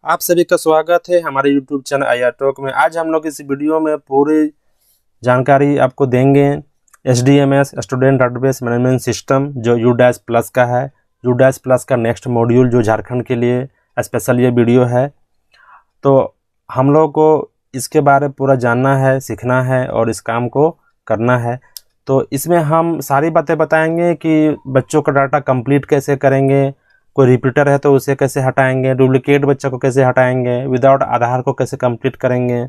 आप सभी का स्वागत है हमारे YouTube चैनल IR टॉक में। आज हम लोग इस वीडियो में पूरी जानकारी आपको देंगे SDMS student database management system जो U-+ का है। U-+ का नेक्स्ट मॉड्यूल जो झारखंड के लिए स्पेशल ये वीडियो है। तो हम लोग को इसके बारे में पूरा जानना है, सीखना है और इस काम को करना है। तो इसमें हम सारी बातें बताएंगे कि बच्चों का डाटा कंप्लीट कैसे करेंगे, कोई रिपीटर है तो उसे कैसे हटाएंगे, डुप्लीकेट बच्चा को कैसे हटाएंगे, विदाउट आधार को कैसे कंप्लीट करेंगे,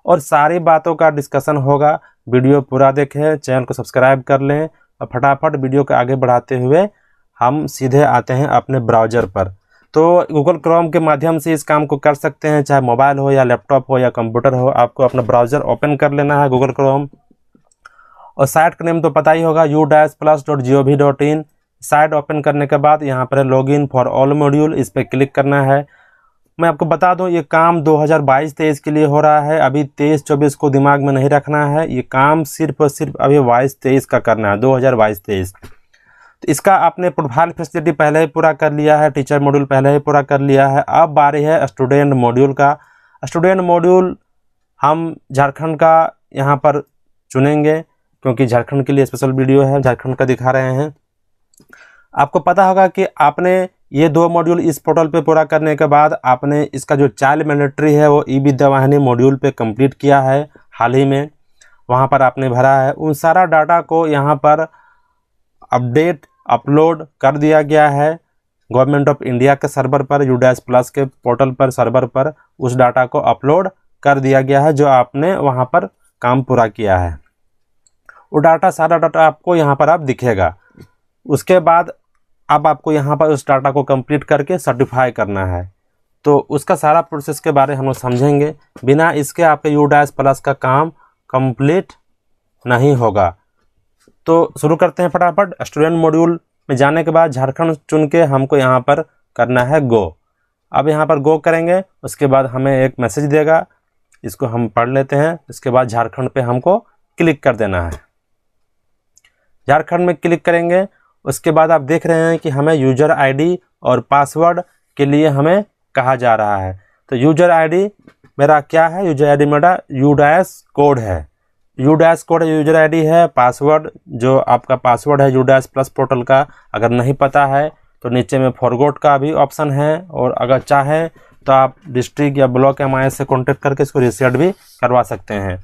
और सारी बातों का डिस्कशन होगा। वीडियो पूरा देखें, चैनल को सब्सक्राइब कर लें और फटाफट वीडियो को आगे बढ़ाते हुए हम सीधे आते हैं अपने ब्राउज़र पर। तो गूगल क्रोम के माध्यम से इस काम को कर सकते हैं, चाहे मोबाइल हो या लैपटॉप हो या कंप्यूटर हो। आपको अपना ब्राउज़र ओपन कर लेना है गूगल क्रोम, और साइट का नेम तो पता ही होगा u-plus.gov.in। साइट ओपन करने के बाद यहाँ पर लॉगिन फॉर ऑल मॉड्यूल, इस पर क्लिक करना है। मैं आपको बता दूं ये काम 2022-23 के लिए हो रहा है, अभी 23-24 को दिमाग में नहीं रखना है। ये काम सिर्फ और सिर्फ अभी 22-23 का करना है, 2022-23। तो इसका आपने प्रोफाइल फैसिलिटी पहले ही पूरा कर लिया है, टीचर मॉड्यूल पहले ही पूरा कर लिया है। अब बारी है स्टूडेंट मॉड्यूल का। स्टूडेंट मॉड्यूल हम झारखंड का यहाँ पर चुनेंगे क्योंकि झारखंड के लिए स्पेशल वीडियो है, झारखंड का दिखा रहे हैं। आपको पता होगा कि आपने ये 2 मॉड्यूल इस पोर्टल पे पूरा करने के बाद आपने इसका जो चाइल्ड मैंडेटरी है वो ई-विद्या वाहिनी मॉड्यूल पे कंप्लीट किया है हाल ही में, वहाँ पर आपने भरा है। उन सारा डाटा को यहाँ पर अपडेट अपलोड कर दिया गया है गवर्नमेंट ऑफ इंडिया के सर्वर पर, U-+ के पोर्टल पर, सर्वर पर उस डाटा को अपलोड कर दिया गया है जो आपने वहाँ पर काम पूरा किया है। वो डाटा, सारा डाटा आपको यहाँ पर अब दिखेगा। उसके बाद अब आपको यहाँ पर उस डाटा को कंप्लीट करके सर्टिफाई करना है। तो उसका सारा प्रोसेस के बारे में हम लोग समझेंगे। बिना इसके आपके U-+ का काम कंप्लीट नहीं होगा। तो शुरू करते हैं फटाफट। स्टूडेंट मॉड्यूल में जाने के बाद झारखंड चुन के हमको यहाँ पर करना है गो। अब यहाँ पर गो करेंगे, उसके बाद हमें एक मैसेज देगा, इसको हम पढ़ लेते हैं। इसके बाद झारखंड पे हमको क्लिक कर देना है। झारखंड में क्लिक करेंगे, उसके बाद आप देख रहे हैं कि हमें यूज़र आईडी और पासवर्ड के लिए हमें कहा जा रहा है। तो यूज़र आईडी मेरा क्या है? यूज़र आईडी मेरा U- कोड है, U- कोड यूज़र आईडी है। पासवर्ड जो आपका पासवर्ड है U-+ पोर्टल का, अगर नहीं पता है तो नीचे में फॉरगॉट का भी ऑप्शन है, और अगर चाहें तो आप डिस्ट्रिक्ट या ब्लॉक MIS से कॉन्टेक्ट करके इसको रीसेट भी करवा सकते हैं।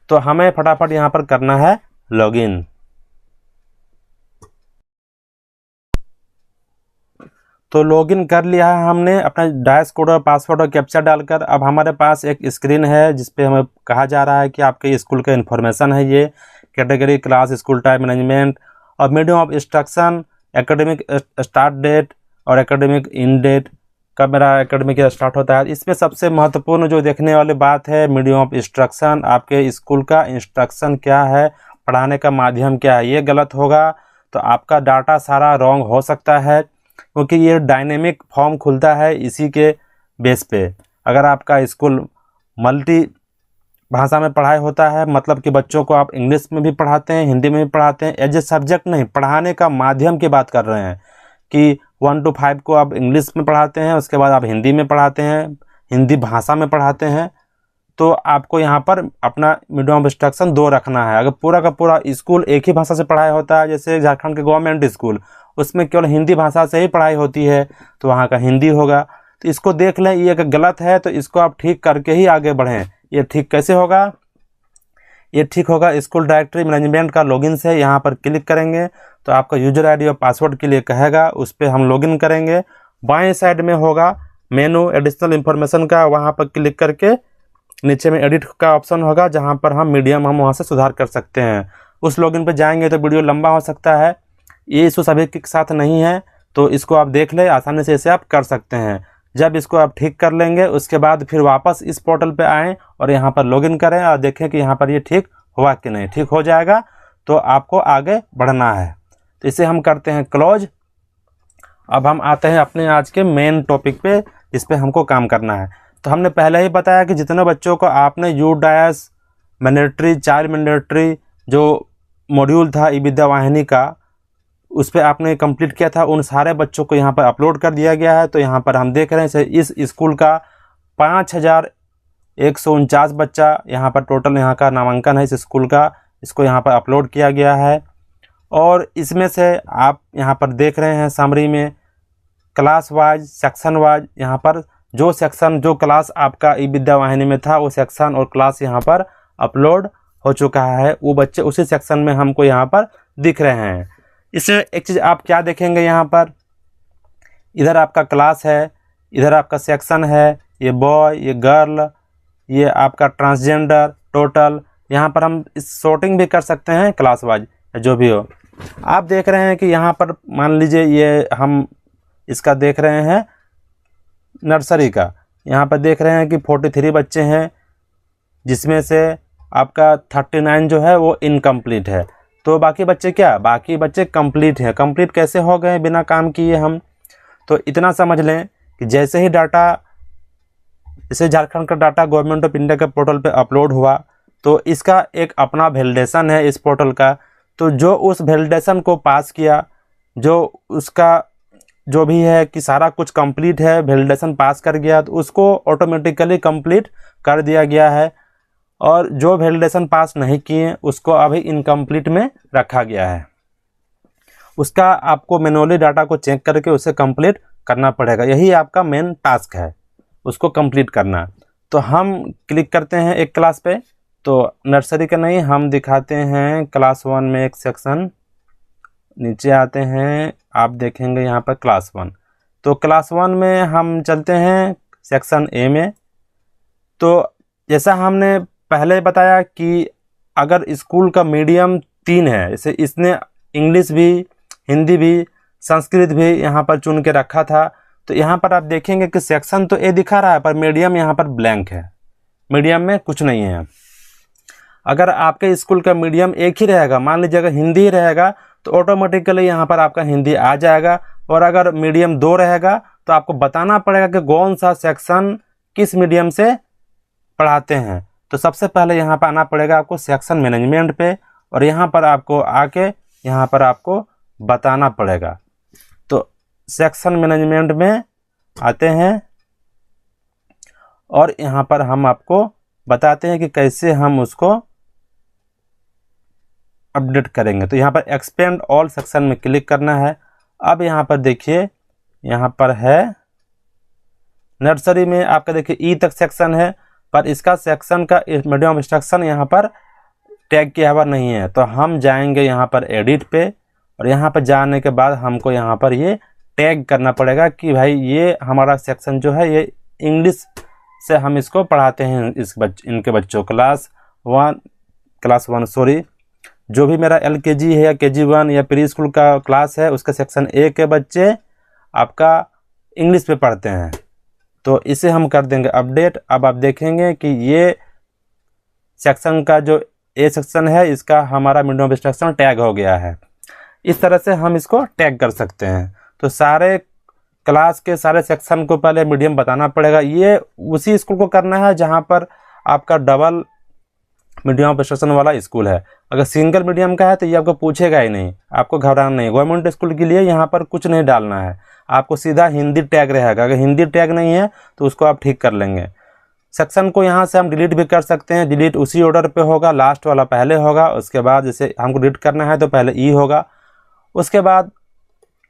तो हमें फटाफट यहाँ पर करना है लॉगिन। तो लॉगिन कर लिया है हमने अपना डैश कोड और पासवर्ड और कैप्चा डालकर। अब हमारे पास एक स्क्रीन है जिस पे हमें कहा जा रहा है कि आपके स्कूल का इन्फॉर्मेशन है, ये category, class, school type, management और medium of instruction, academic start date और एकेडमिक इन डेट, कब मेरा एकेडमिक स्टार्ट होता है। इसमें सबसे महत्वपूर्ण जो देखने वाली बात है मीडियम ऑफ इंस्ट्रक्शन। आपके स्कूल का इंस्ट्रक्शन क्या है, पढ़ाने का माध्यम क्या है। ये गलत होगा तो आपका डाटा सारा रॉन्ग हो सकता है, क्योंकि ये डायनेमिक फॉर्म खुलता है इसी के बेस पे। अगर आपका स्कूल मल्टी भाषा में पढ़ाई होता है, मतलब कि बच्चों को आप इंग्लिश में भी पढ़ाते हैं, हिंदी में भी पढ़ाते हैं, एज ए सब्जेक्ट नहीं, पढ़ाने का माध्यम की बात कर रहे हैं कि 1 to 5 को आप इंग्लिश में पढ़ाते हैं, उसके बाद आप हिंदी में पढ़ाते हैं, हिंदी भाषा में पढ़ाते हैं, तो आपको यहाँ पर अपना मीडियम ऑफ इंस्ट्रक्शन 2 रखना है। अगर पूरा का पूरा स्कूल एक ही भाषा से पढ़ाई होता है, जैसे झारखंड के गवर्नमेंट स्कूल, उसमें केवल हिंदी भाषा से ही पढ़ाई होती है, तो वहाँ का हिंदी होगा। तो इसको देख लें, ये अगर गलत है तो इसको आप ठीक करके ही आगे बढ़ें। ये ठीक कैसे होगा? ये ठीक होगा स्कूल डायरेक्टरी मैनेजमेंट का लॉगिन से। यहाँ पर क्लिक करेंगे तो आपका यूजर आईडी और पासवर्ड के लिए कहेगा, उस पर हम लॉगिन करेंगे। बाएं साइड में होगा मेनू एडिशनल इन्फॉर्मेशन का, वहाँ पर क्लिक करके नीचे में एडिट का ऑप्शन होगा, जहाँ पर हम मीडियम हम वहाँ से सुधार कर सकते हैं। उस लॉगिन पर जाएंगे तो वीडियो लंबा हो सकता है, ये इशू सभी के साथ नहीं है, तो इसको आप देख लें, आसानी से इसे आप कर सकते हैं। जब इसको आप ठीक कर लेंगे उसके बाद फिर वापस इस पोर्टल पे आएँ और यहाँ पर लॉगिन करें और देखें कि यहाँ पर ये ठीक हुआ कि नहीं। ठीक हो जाएगा तो आपको आगे बढ़ना है। तो इसे हम करते हैं क्लोज। अब हम आते हैं अपने आज के मेन टॉपिक पे, जिस पे हमको काम करना है। तो हमने पहले ही बताया कि जितने बच्चों को आपने U- मैंडेटरी, चाइल्ड मैंडेटरी जो मॉड्यूल था ई-विद्या वाहिनी का, उस पर आपने कंप्लीट किया था, उन सारे बच्चों को यहाँ पर अपलोड कर दिया गया है। तो यहाँ पर हम देख रहे हैं इस स्कूल का 5149 बच्चा यहाँ पर टोटल यहाँ का नामांकन है इस स्कूल का, इसको यहाँ पर अपलोड किया गया है। और इसमें से आप यहाँ पर देख रहे हैं समरी में क्लास वाइज, सेक्शन वाइज, यहाँ पर जो सेक्शन जो क्लास आपका ई विद्या वाहिनी में था वो सेक्शन और क्लास यहाँ पर अपलोड हो चुका है, वो बच्चे उसी सेक्शन में हमको यहाँ पर दिख रहे हैं। इसमें एक चीज़ आप क्या देखेंगे, यहाँ पर इधर आपका क्लास है, इधर आपका सेक्शन है, ये बॉय, ये गर्ल, ये आपका ट्रांसजेंडर, टोटल। यहाँ पर हम इस सॉर्टिंग भी कर सकते हैं क्लास वाइज, जो भी हो। आप देख रहे हैं कि यहाँ पर मान लीजिए ये हम इसका देख रहे हैं नर्सरी का, यहाँ पर देख रहे हैं कि 43 बच्चे हैं, जिसमें से आपका 39 जो है वो इनकम्प्लीट है। तो बाकी बच्चे क्या, बाकी बच्चे कंप्लीट हैं। कंप्लीट कैसे हो गए बिना काम किए हम? तो इतना समझ लें कि जैसे ही डाटा, जैसे झारखंड का डाटा गवर्नमेंट ऑफ इंडिया के पोर्टल पे अपलोड हुआ, तो इसका एक अपना वैलिडेशन है इस पोर्टल का। तो जो उस वैलिडेशन को पास किया, जो उसका जो भी है कि सारा कुछ कंप्लीट है, वैलिडेशन पास कर गया, तो उसको ऑटोमेटिकली कंप्लीट कर दिया गया है। और जो वैलिडेशन पास नहीं किए उसको अभी इनकम्प्लीट में रखा गया है। उसका आपको मैनुअली डाटा को चेक करके उसे कंप्लीट करना पड़ेगा। यही आपका मेन टास्क है, उसको कंप्लीट करना। तो हम क्लिक करते हैं एक क्लास पे, तो नर्सरी का नहीं, हम दिखाते हैं क्लास 1 में एक सेक्शन। नीचे आते हैं, आप देखेंगे यहाँ पर क्लास 1। तो क्लास 1 में हम चलते हैं सेक्शन ए में। तो जैसा हमने पहले बताया कि अगर स्कूल का मीडियम 3 है, जैसे इसने इंग्लिश भी, हिंदी भी, संस्कृत भी यहाँ पर चुन के रखा था, तो यहाँ पर आप देखेंगे कि सेक्शन तो ए दिखा रहा है पर मीडियम यहाँ पर ब्लैंक है, मीडियम में कुछ नहीं है। अगर आपके स्कूल का मीडियम एक ही रहेगा, मान लीजिए अगर हिंदी ही रहेगा, तो ऑटोमेटिकली यहाँ पर आपका हिंदी आ जाएगा। और अगर मीडियम 2 रहेगा तो आपको बताना पड़ेगा कि कौन सा सेक्शन किस मीडियम से पढ़ाते हैं। तो सबसे पहले यहाँ पर आना पड़ेगा आपको सेक्शन मैनेजमेंट पे, और यहाँ पर आपको आके यहाँ पर आपको बताना पड़ेगा। तो सेक्शन मैनेजमेंट में आते हैं और यहाँ पर हम आपको बताते हैं कि कैसे हम उसको अपडेट करेंगे। तो यहाँ पर एक्सपेंड ऑल सेक्शन में क्लिक करना है। अब यहाँ पर देखिए, यहाँ पर है नर्सरी में आपका देखिए ई तक सेक्शन है, पर इसका सेक्शन का मीडियम इंस्ट्रक्शन यहाँ पर टैग किया हुआ नहीं है। तो हम जाएंगे यहाँ पर एडिट पे, और यहाँ पर जाने के बाद हमको यहाँ पर ये टैग करना पड़ेगा कि भाई ये हमारा सेक्शन जो है ये इंग्लिश से हम इसको पढ़ाते हैं, इनके बच्चों क्लास 1 सॉरी, जो भी मेरा LKG है या KG1 या प्री स्कूल का क्लास है, उसका सेक्शन ए के बच्चे आपका इंग्लिश पे पढ़ते हैं। तो इसे हम कर देंगे अपडेट। अब आप देखेंगे कि ये सेक्शन का जो ए सेक्शन है इसका हमारा मीडियम इंस्ट्रक्शन टैग हो गया है। इस तरह से हम इसको टैग कर सकते हैं। तो सारे क्लास के सारे सेक्शन को पहले मीडियम बताना पड़ेगा। ये उसी स्कूल को करना है जहाँ पर आपका डबल मीडियम इंस्ट्रक्शन वाला स्कूल है। अगर सिंगल मीडियम का है तो ये आपको पूछेगा ही नहीं, आपको घबराना नहीं। गवर्नमेंट स्कूल के लिए यहाँ पर कुछ नहीं डालना है, आपको सीधा हिंदी टैग रहेगा। अगर हिंदी टैग नहीं है तो उसको आप ठीक कर लेंगे। सेक्शन को यहाँ से हम डिलीट भी कर सकते हैं। डिलीट उसी ऑर्डर पे होगा, लास्ट वाला पहले होगा, उसके बाद जैसे हमको डिलीट करना है तो पहले ई होगा, उसके बाद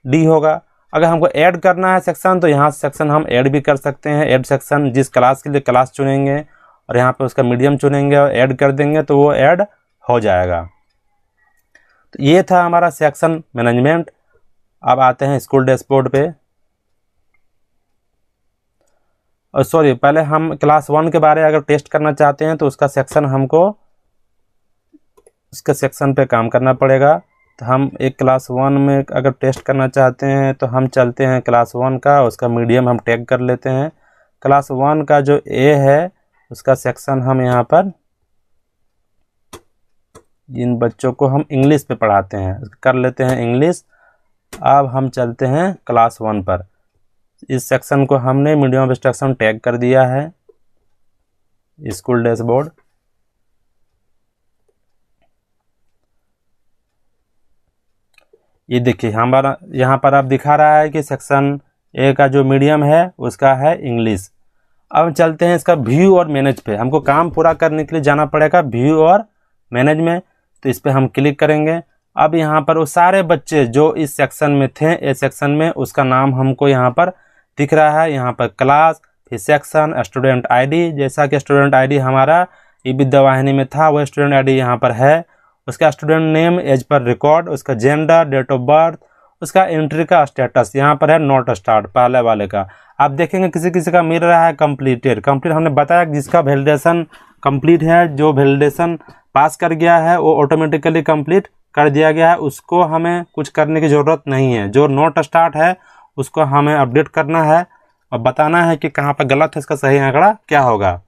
डी होगा। अगर हमको ऐड करना है सेक्शन तो यहाँ से सेक्शन हम ऐड भी कर सकते हैं। ऐड सेक्शन, जिस क्लास के लिए क्लास चुनेंगे और यहाँ पे उसका मीडियम चुनेंगे और ऐड कर देंगे तो वो ऐड हो जाएगा। तो ये था हमारा सेक्शन मैनेजमेंट। अब आते हैं स्कूल डैशबोर्ड पे। और सॉरी, पहले हम क्लास 1 के बारे में अगर टेस्ट करना चाहते हैं तो उसका सेक्शन हमको उसके सेक्शन पे काम करना पड़ेगा। तो हम एक क्लास 1 में अगर टेस्ट करना चाहते हैं तो हम चलते हैं क्लास 1 का, उसका मीडियम हम टैग कर लेते हैं। क्लास 1 का जो ए है उसका सेक्शन हम यहाँ पर जिन बच्चों को हम इंग्लिश पे पढ़ाते हैं कर लेते हैं इंग्लिश। अब हम चलते हैं क्लास 1 पर। इस सेक्शन को हमने मीडियम इंस्ट्रक्शन टैग कर दिया है, स्कूल डैशबोर्ड। ये देखिए हमारा यहाँ पर अब दिखा रहा है कि सेक्शन ए का जो मीडियम है उसका है इंग्लिश। अब चलते हैं इसका व्यू और मैनेज पे। हमको काम पूरा करने के लिए जाना पड़ेगा व्यू और मैनेज में, तो इस पर हम क्लिक करेंगे। अब यहाँ पर वो सारे बच्चे जो इस सेक्शन में थे, इस सेक्शन में, उसका नाम हमको यहाँ पर दिख रहा है। यहाँ पर क्लास, फिर सेक्शन, स्टूडेंट आईडी, जैसा कि स्टूडेंट आईडी हमारा ई विद्या वाहिनी में था वह स्टूडेंट आईडी यहाँ पर है। उसका स्टूडेंट नेम, एज पर रिकॉर्ड, उसका जेंडर, डेट ऑफ बर्थ, उसका एंट्री का स्टेटस यहाँ पर है नॉट स्टार्ट, पहले वाले का। आप देखेंगे किसी किसी का मिल रहा है कंप्लीटेड। कंप्लीट हमने बताया जिसका वैलिडेशन कंप्लीट है, जो वैलिडेशन पास कर गया है वो ऑटोमेटिकली कंप्लीट कर दिया गया है, उसको हमें कुछ करने की ज़रूरत नहीं है। जो नॉट स्टार्ट है उसको हमें अपडेट करना है और बताना है कि कहाँ पर गलत है, इसका सही आंकड़ा क्या होगा।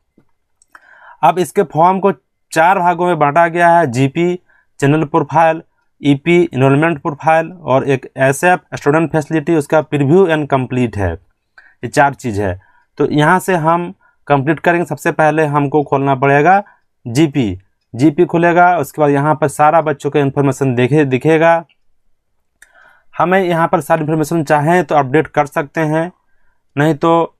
अब इसके फॉर्म को 4 भागों में बांटा गया है, GP, general profile, EP, enrolment profile, और एक एसएफ, स्टूडेंट फैसिलिटी, उसका प्रीव्यू एंड कंप्लीट है। ये 4 चीज़ है। तो यहाँ से हम कंप्लीट करेंगे। सबसे पहले हमको खोलना पड़ेगा जीपी। जीपी खुलेगा, उसके बाद यहाँ पर सारा बच्चों का इन्फॉर्मेशन दिखेगा। हमें यहाँ पर सारी इन्फॉर्मेशन चाहें तो अपडेट कर सकते हैं, नहीं तो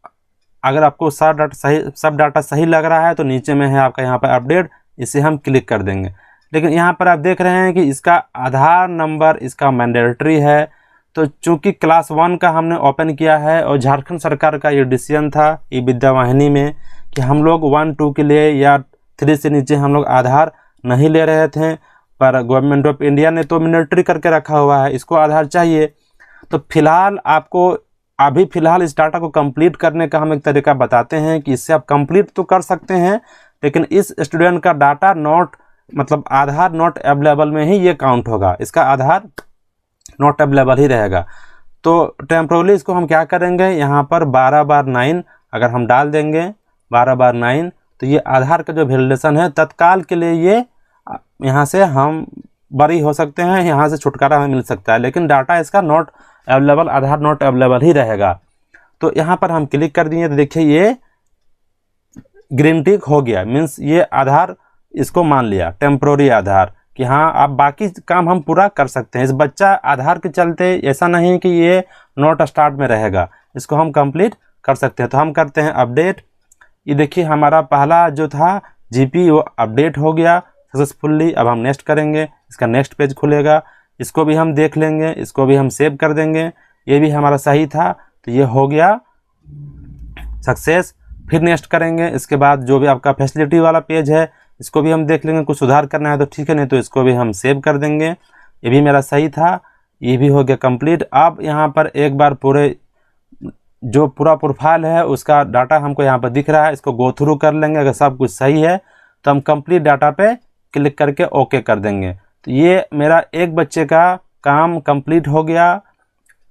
अगर आपको सब डाटा सही लग रहा है तो नीचे में है आपका यहाँ पर अपडेट, इसे हम क्लिक कर देंगे। लेकिन यहाँ पर आप देख रहे हैं कि इसका आधार नंबर इसका मैंडेटरी है। तो चूंकि क्लास 1 का हमने ओपन किया है और झारखंड सरकार का ये डिसीजन था ई विद्या वाहिनी में कि हम लोग 1, 2 के लिए या 3 से नीचे हम लोग आधार नहीं ले रहे थे, पर गवर्नमेंट ऑफ इंडिया ने तो मैंडेटरी करके रखा हुआ है, इसको आधार चाहिए। तो फिलहाल आपको अभी फ़िलहाल इस डाटा को कंप्लीट करने का हम एक तरीका बताते हैं कि इससे आप कंप्लीट तो कर सकते हैं, लेकिन इस स्टूडेंट का डाटा आधार नॉट अवेलेबल में ही ये काउंट होगा, इसका आधार नॉट अवेलेबल ही रहेगा। तो टेम्पोरली इसको हम क्या करेंगे, यहाँ पर 12/9 अगर हम डाल देंगे 12/9, तो ये आधार का जो वैलिडेशन है तत्काल के लिए ये यहाँ से हम बरी हो सकते हैं, यहाँ से छुटकारा हमें मिल सकता है, लेकिन डाटा इसका not available, Aadhaar not available ही रहेगा। तो यहाँ पर हम क्लिक कर दिए तो देखिए ये ग्रीन टिक हो गया, मीन्स ये आधार इसको मान लिया टेम्प्रोरी आधार कि हाँ आप बाकी काम हम पूरा कर सकते हैं। इस बच्चा आधार के चलते ऐसा नहीं कि ये नॉट स्टार्ट में रहेगा, इसको हम कंप्लीट कर सकते हैं। तो हम करते हैं अपडेट। ये देखिए हमारा पहला जो था जीपी वो अपडेट हो गया सक्सेसफुल्ली। अब हम नेक्स्ट करेंगे, इसका नेक्स्ट पेज खुलेगा, इसको भी हम देख लेंगे, इसको भी हम सेव कर देंगे। ये भी हमारा सही था तो ये हो गया सक्सेस। फिर नेक्स्ट करेंगे, इसके बाद जो भी आपका फैसिलिटी वाला पेज है इसको भी हम देख लेंगे, कुछ सुधार करना है तो ठीक है, नहीं तो इसको भी हम सेव कर देंगे। ये भी मेरा सही था, ये भी हो गया कंप्लीट। अब यहाँ पर एक बार पूरे जो पूरा प्रोफाइल है उसका डाटा हमको यहाँ पर दिख रहा है, इसको गो थ्रू कर लेंगे। अगर सब कुछ सही है तो हम कंप्लीट डाटा पे क्लिक करके ओके कर देंगे। तो ये मेरा एक बच्चे का काम कंप्लीट हो गया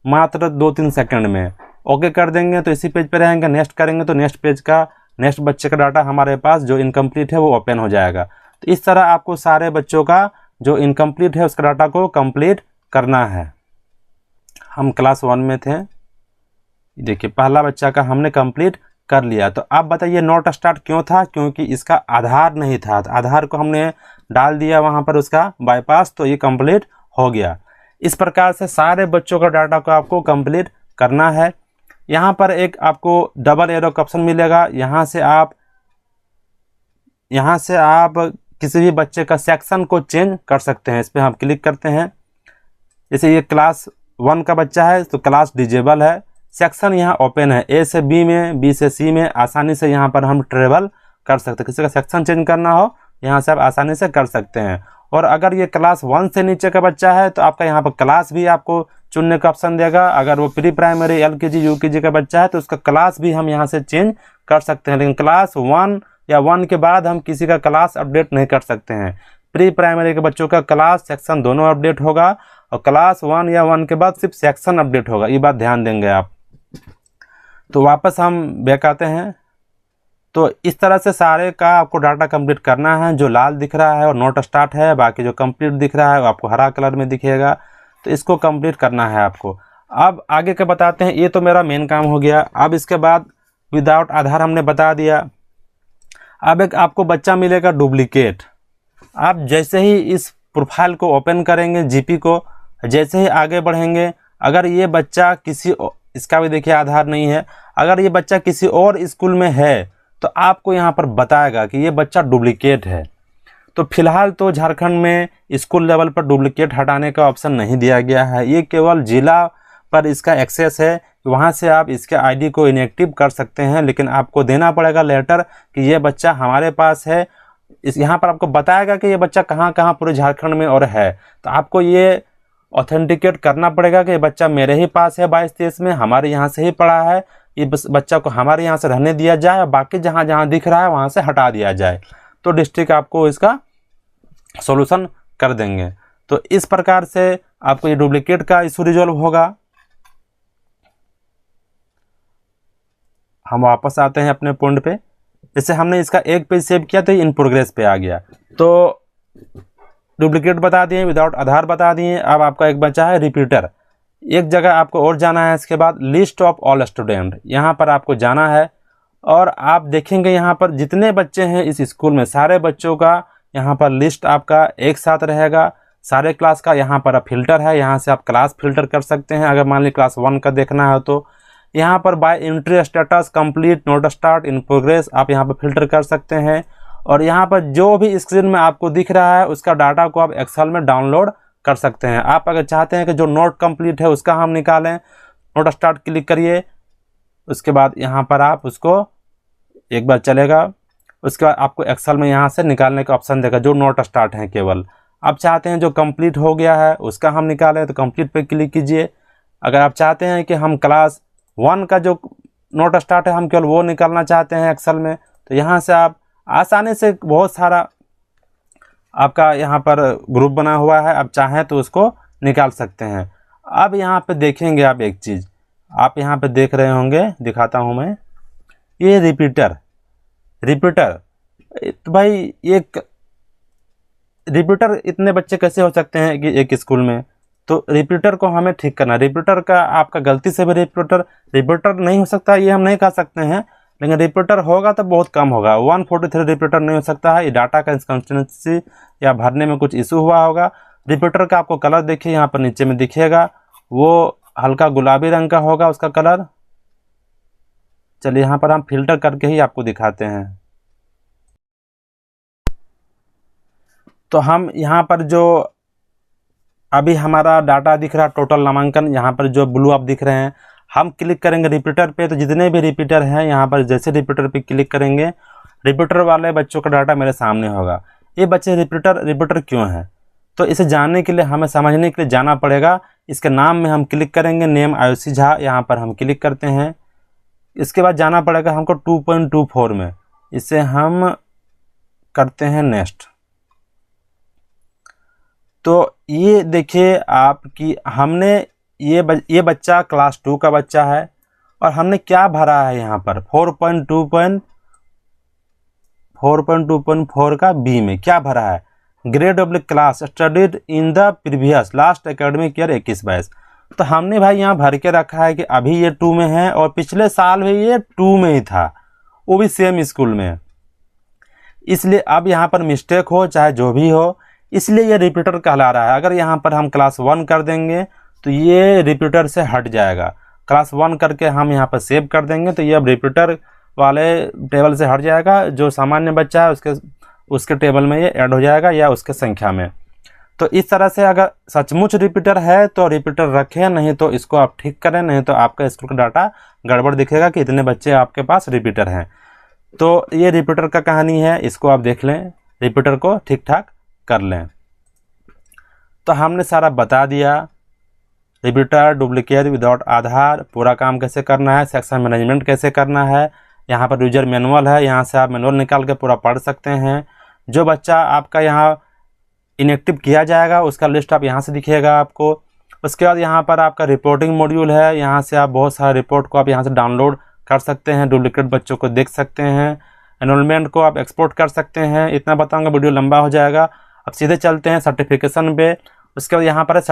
मात्र 2-3 सेकंड में। ओके कर देंगे तो इसी पेज पे रहेंगे, नेक्स्ट करेंगे तो नेक्स्ट पेज का नेक्स्ट बच्चे का डाटा हमारे पास जो इनकम्प्लीट है वो ओपन हो जाएगा। तो इस तरह आपको सारे बच्चों का जो इनकम्प्लीट है उसका डाटा को कंप्लीट करना है। हम क्लास 1 में थे, देखिए पहला बच्चा का हमने कंप्लीट कर लिया। तो आप बताइए नॉट स्टार्ट क्यों था, क्योंकि इसका आधार नहीं था। तो आधार को हमने डाल दिया वहाँ पर उसका बाईपास, तो ये कंप्लीट हो गया। इस प्रकार से सारे बच्चों का डाटा को आपको कंप्लीट करना है। यहाँ पर एक आपको डबल एरो का ऑप्शन मिलेगा, यहाँ से आप किसी भी बच्चे का सेक्शन को चेंज कर सकते हैं। इस पर हम क्लिक करते हैं, जैसे ये क्लास 1 का बच्चा है तो क्लास डिजेबल है, सेक्शन यहाँ ओपन है, ए से बी में, बी से सी में आसानी से यहाँ पर हम ट्रेवल कर सकते हैं। किसी का सेक्शन चेंज करना हो यहाँ से आप आसानी से कर सकते हैं। और अगर ये क्लास 1 से नीचे का बच्चा है तो आपका यहाँ पर क्लास भी आपको चुनने का ऑप्शन देगा। अगर वो प्री प्राइमरी LKG UKG का बच्चा है तो उसका क्लास भी हम यहाँ से चेंज कर सकते हैं, लेकिन क्लास 1 या 1 के बाद हम किसी का क्लास अपडेट नहीं कर सकते हैं। प्री प्राइमरी के बच्चों का क्लास सेक्शन दोनों अपडेट होगा और क्लास 1 या 1 के बाद सिर्फ सेक्शन अपडेट होगा, ये बात ध्यान देंगे आप। तो वापस हम बैक आते हैं। तो इस तरह से सारे का आपको डाटा कंप्लीट करना है। जो लाल दिख रहा है और नॉट स्टार्ट है, बाकी जो कंप्लीट दिख रहा है वो आपको हरा कलर में दिखेगा। तो इसको कंप्लीट करना है आपको। अब आगे के बताते हैं। ये तो मेरा मेन काम हो गया। अब इसके बाद विदाउट आधार हमने बता दिया। अब एक आपको बच्चा मिलेगा डुप्लीकेट। आप जैसे ही इस प्रोफाइल को ओपन करेंगे जीपी को, जैसे ही आगे बढ़ेंगे, अगर ये बच्चा इसका भी देखिए आधार नहीं है, अगर ये बच्चा किसी और स्कूल में है तो आपको यहाँ पर बताएगा कि ये बच्चा डुप्लीकेट है। तो फिलहाल तो झारखंड में स्कूल लेवल पर डुप्लीकेट हटाने का ऑप्शन नहीं दिया गया है, ये केवल जिला पर इसका एक्सेस है, वहाँ से आप इसके आईडी को इनएक्टिव कर सकते हैं। लेकिन आपको देना पड़ेगा लेटर कि ये बच्चा हमारे पास है। इस यहाँ पर आपको बताएगा कि ये बच्चा कहाँ कहाँ पूरे झारखंड में और है। तो आपको ये ऑथेंटिकेट करना पड़ेगा कि ये बच्चा मेरे ही पास है 22-23 में, हमारे यहाँ से ही पढ़ा है, ये बच्चा को हमारे यहाँ से रहने दिया जाए और बाकी जहाँ जहाँ दिख रहा है वहाँ से हटा दिया जाए। तो डिस्ट्रिक्ट आपको इसका सॉल्यूशन कर देंगे। तो इस प्रकार से आपको ये डुप्लीकेट का इशू रिजॉल्व होगा। हम वापस आते हैं अपने पॉइंट पे। जैसे हमने इसका एक पेज सेव किया तो इन प्रोग्रेस पे आ गया। तो डुप्लीकेट बता दिए, विदाउट आधार बता दिए। अब आपका एक बचा है रिपीटर। एक जगह आपको और जाना है, इसके बाद लिस्ट ऑफ ऑल स्टूडेंट, यहाँ पर आपको जाना है और आप देखेंगे यहाँ पर जितने बच्चे हैं इस स्कूल में सारे बच्चों का यहाँ पर लिस्ट आपका एक साथ रहेगा। सारे क्लास का यहाँ पर फिल्टर है, यहाँ से आप क्लास फिल्टर कर सकते हैं। अगर मान ली क्लास 1 का देखना है तो यहाँ पर by entry status, complete, not start, in progress आप यहाँ पर फिल्टर कर सकते हैं। और यहाँ पर जो भी स्क्रीन में आपको दिख रहा है उसका डाटा को आप एक्सेल में डाउनलोड कर सकते हैं। आप अगर चाहते हैं कि जो नोट कंप्लीट है उसका हम निकालें, नोट स्टार्ट क्लिक करिए, उसके बाद यहाँ पर आप उसको एक बार चलेगा, उसके बाद आपको एक्सेल में यहाँ से निकालने का ऑप्शन देगा जो नोट स्टार्ट है केवल। आप चाहते हैं जो कंप्लीट हो गया है उसका हम निकालें तो कंप्लीट पे क्लिक कीजिए। अगर आप चाहते हैं कि हम क्लास 1 का जो नोट स्टार्ट है हम केवल वो निकालना चाहते हैं एक्सेल में, तो यहाँ से आप आसानी से बहुत सारा आपका यहाँ पर ग्रुप बना हुआ है, आप चाहें तो उसको निकाल सकते हैं। अब यहाँ पे देखेंगे आप एक चीज़, आप यहाँ पे देख रहे होंगे, दिखाता हूँ मैं, ये रिपीटर। तो भाई एक रिपीटर इतने बच्चे कैसे हो सकते हैं कि एक स्कूल में? तो रिपीटर को हमें ठीक करना। रिपीटर का आपका गलती से भी रिपीटर नहीं हो सकता, ये हम नहीं कह सकते हैं, लेकिन रिपीटर होगा तो बहुत कम होगा। 143 रिपीटर नहीं हो सकता है, ये डाटा का इंकंसिस्टेंसी या भरने में कुछ इशू हुआ होगा। रिपीटर का आपको कलर देखिए यहाँ पर नीचे में दिखेगा, वो हल्का गुलाबी रंग का होगा उसका कलर। चलिए यहाँ पर हम फिल्टर करके ही आपको दिखाते हैं। तो हम यहाँ पर जो अभी हमारा डाटा दिख रहा है टोटल नामांकन, यहाँ पर जो ब्लू आप दिख रहे हैं, हम क्लिक करेंगे रिपीटर पे तो जितने भी रिपीटर हैं यहाँ पर जैसे रिपीटर पे क्लिक करेंगे रिपीटर वाले बच्चों का डाटा मेरे सामने होगा। ये बच्चे रिपीटर क्यों हैं? तो इसे जानने के लिए हमें समझने के लिए जाना पड़ेगा। इसके नाम में हम क्लिक करेंगे, नेम आयुषी झा, यहाँ पर हम क्लिक करते हैं। इसके बाद जाना पड़ेगा हमको 2.24 में, इसे हम करते हैं नेक्स्ट। तो ये देखिए आपकी हमने ये बच्चा क्लास 2 का बच्चा है और हमने क्या भरा है यहाँ पर 4.2.4 का बी में क्या भरा है, grade of class studied in the previous last academic year 21-22। तो हमने भाई यहाँ भर के रखा है कि अभी ये 2 में है और पिछले साल भी ये 2 में ही था, वो भी सेम स्कूल में। इसलिए अब यहाँ पर मिस्टेक हो चाहे जो भी हो, इसलिए ये रिपीटर कहला रहा है। अगर यहाँ पर हम क्लास 1 कर देंगे तो ये रिपीटर से हट जाएगा। क्लास 1 करके हम यहाँ पर सेव कर देंगे तो ये अब रिपीटर वाले टेबल से हट जाएगा। जो सामान्य बच्चा है उसके टेबल में ये ऐड हो जाएगा या उसके संख्या में। तो इस तरह से अगर सचमुच रिपीटर है तो रिपीटर रखें, नहीं तो इसको आप ठीक करें, नहीं तो आपका स्कूल का डाटा गड़बड़ दिखेगा कि इतने बच्चे आपके पास रिपीटर हैं। तो ये रिपीटर का कहानी है, इसको आप देख लें, रिपीटर को ठीक ठाक कर लें। तो हमने सारा बता दिया, रिपीटर, डुप्लीकेट, विदाउट आधार, पूरा काम कैसे करना है, सेक्शन मैनेजमेंट कैसे करना है। यहाँ पर यूजर मैनुअल है, यहाँ से आप मैनुअल निकाल के पूरा पढ़ सकते हैं। जो बच्चा आपका यहाँ इनएक्टिव किया जाएगा उसका लिस्ट आप यहाँ से दिखेगा आपको। उसके बाद यहाँ पर आपका रिपोर्टिंग मॉड्यूल है, यहाँ से आप बहुत सारे रिपोर्ट को आप यहाँ से डाउनलोड कर सकते हैं, डुप्लीकेट बच्चों को देख सकते हैं, एनरोलमेंट को आप एक्सपोर्ट कर सकते हैं। इतना बताऊँगा वीडियो लंबा हो जाएगा। अब सीधे चलते हैं सर्टिफिकेशन पे। उसके बाद यहाँ पर है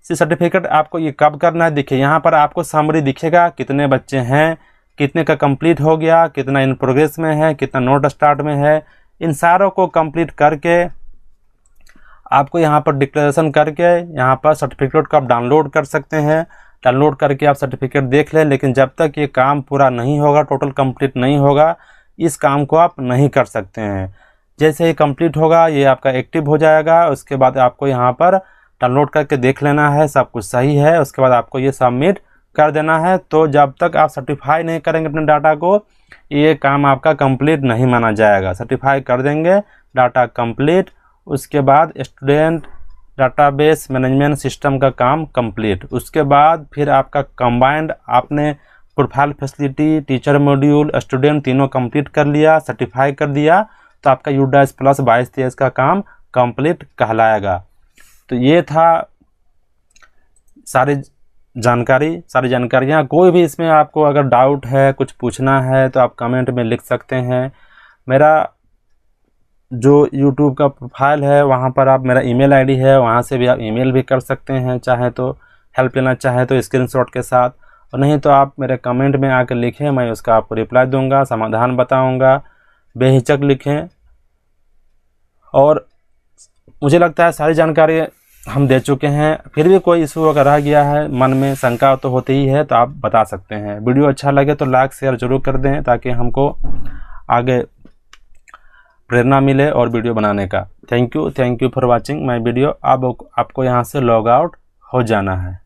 सर्टिफिकेट आपको ये कब करना है, देखिए यहाँ पर आपको समरी दिखेगा, कितने बच्चे हैं, कितने का कंप्लीट हो गया, कितना इन प्रोग्रेस में है, कितना नोट स्टार्ट में है। इन सारों को कंप्लीट करके आपको यहाँ पर डिक्लेरेशन करके यहाँ पर सर्टिफिकेट को आप डाउनलोड कर सकते हैं। डाउनलोड करके आप सर्टिफिकेट देख लें, लेकिन जब तक ये काम पूरा नहीं होगा, टोटल कंप्लीट नहीं होगा, इस काम को आप नहीं कर सकते हैं। जैसे ही कंप्लीट होगा ये आपका एक्टिव हो जाएगा, उसके बाद आपको यहाँ पर डाउनलोड करके देख लेना है सब कुछ सही है, उसके बाद आपको ये सबमिट कर देना है। तो जब तक आप सर्टिफाई नहीं करेंगे अपने डाटा को, ये काम आपका कंप्लीट नहीं माना जाएगा। सर्टिफाई कर देंगे, डाटा कंप्लीट, उसके बाद स्टूडेंट डाटाबेस मैनेजमेंट सिस्टम का काम कंप्लीट। उसके बाद फिर आपका कंबाइंड, आपने profile facility, teacher module, student तीनों कंप्लीट कर लिया, सर्टिफाई कर दिया, तो आपका UDAS प्लस 22-23 का काम कंप्लीट कहलाएगा। तो ये था सारी जानकारियाँ। कोई भी इसमें आपको अगर डाउट है, कुछ पूछना है, तो आप कमेंट में लिख सकते हैं। मेरा जो YouTube का प्रोफाइल है वहाँ पर आप, मेरा ईमेल आईडी है, वहाँ से भी आप ईमेल भी कर सकते हैं, चाहे तो हेल्प लेना चाहे तो स्क्रीनशॉट के साथ, और नहीं तो आप मेरे कमेंट में आकर लिखें, मैं उसका आपको रिप्लाई दूंगा, समाधान बताऊंगा। बेहिचक लिखें। और मुझे लगता है सारी जानकारी हम दे चुके हैं। फिर भी कोई इशू अगर रह गया है, मन में शंका तो होती ही है, तो आप बता सकते हैं। वीडियो अच्छा लगे तो लाइक शेयर जरूर कर दें, ताकि हमको आगे प्रेरणा मिले और वीडियो बनाने का। Thank you for watching my video. अब आपको यहाँ से लॉग आउट हो जाना है।